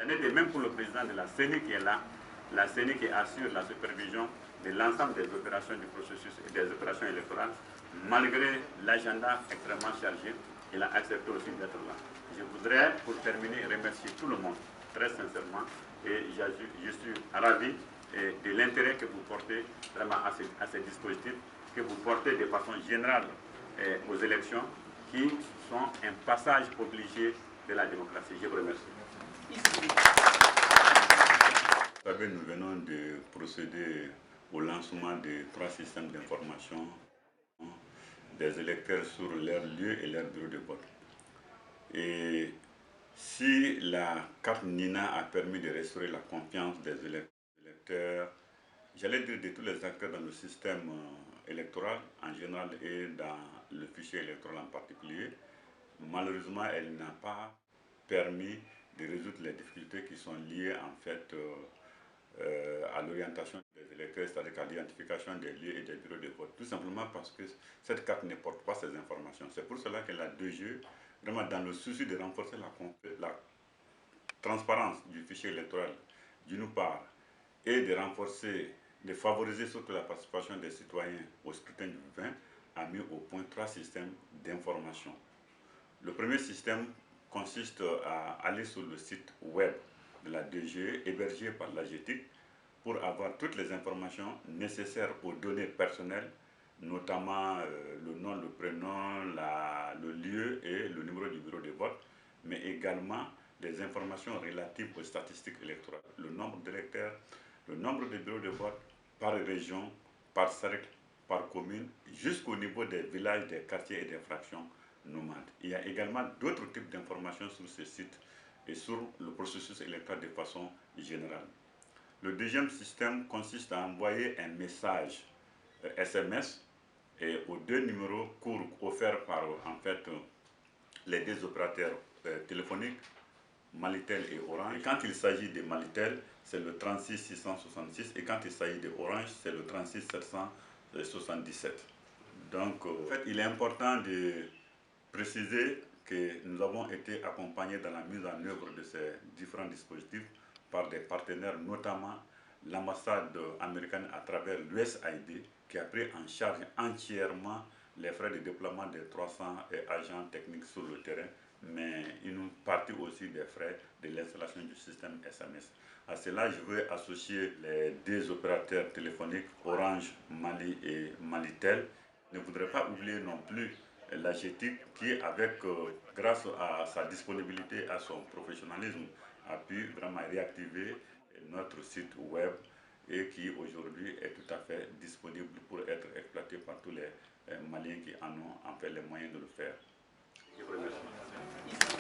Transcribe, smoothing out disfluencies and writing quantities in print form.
C'en était même pour le président de la CENI qui est là, la CENI qui assure la supervision de l'ensemble des opérations du processus et des opérations électorales. Malgré l'agenda extrêmement chargé, il a accepté aussi d'être là. Je voudrais, pour terminer, remercier tout le monde, très sincèrement, et je suis ravi de l'intérêt que vous portez vraiment à ces dispositifs, que vous portez de façon générale aux élections, qui sont un passage obligé de la démocratie. Je vous remercie. Vous savez, nous venons de procéder au lancement de 3 systèmes d'information des électeurs sur leur lieu et leur bureau de vote. Et si la carte NINA a permis de restaurer la confiance des électeurs, j'allais dire de tous les acteurs dans le système électoral en général et dans le fichier électoral en particulier, malheureusement, elle n'a pas permis de résoudre les difficultés qui sont liées en fait à l'orientation des électeurs, c'est-à-dire à l'identification des lieux et des bureaux de vote. Tout simplement parce que cette carte ne porte pas ces informations. C'est pour cela que la 2G, vraiment dans le souci de renforcer la transparence du fichier électoral, d'une part, et de renforcer, de favoriser surtout la participation des citoyens au scrutin du 20, a mis au point 3 systèmes d'information. Le premier système consiste à aller sur le site web de la DG, hébergé par l'AGETIC, pour avoir toutes les informations nécessaires aux données personnelles, notamment le nom, le prénom, le lieu et le numéro du bureau de vote, mais également les informations relatives aux statistiques électorales, le nombre d'électeurs, le nombre de bureaux de vote par région, par cercle, par commune, jusqu'au niveau des villages, des quartiers et des fractions nomades. Il y a également d'autres types d'informations sur ce site et sur le processus électoral de façon générale. Le deuxième système consiste à envoyer un message SMS et aux 2 numéros courts offerts par en fait les 2 opérateurs téléphoniques, Malitel et Orange. Et quand il s'agit de Malitel, c'est le 36 666 et quand il s'agit de Orange, c'est le 36 777. Donc, en fait, il est important de préciser que nous avons été accompagnés dans la mise en œuvre de ces différents dispositifs par des partenaires, notamment l'ambassade américaine à travers l'USAID, qui a pris en charge entièrement les frais de déploiement des 300 agents techniques sur le terrain, mais une partie aussi des frais de l'installation du système SMS. À cela, je veux associer les 2 opérateurs téléphoniques, Orange, Mali et Malitel. Je ne voudrais pas oublier non plus l'AGETIC qui, grâce à sa disponibilité, à son professionnalisme, a pu vraiment réactiver notre site web et qui aujourd'hui est tout à fait disponible pour être exploité par tous les Maliens qui en ont en fait les moyens de le faire. Je vous remercie.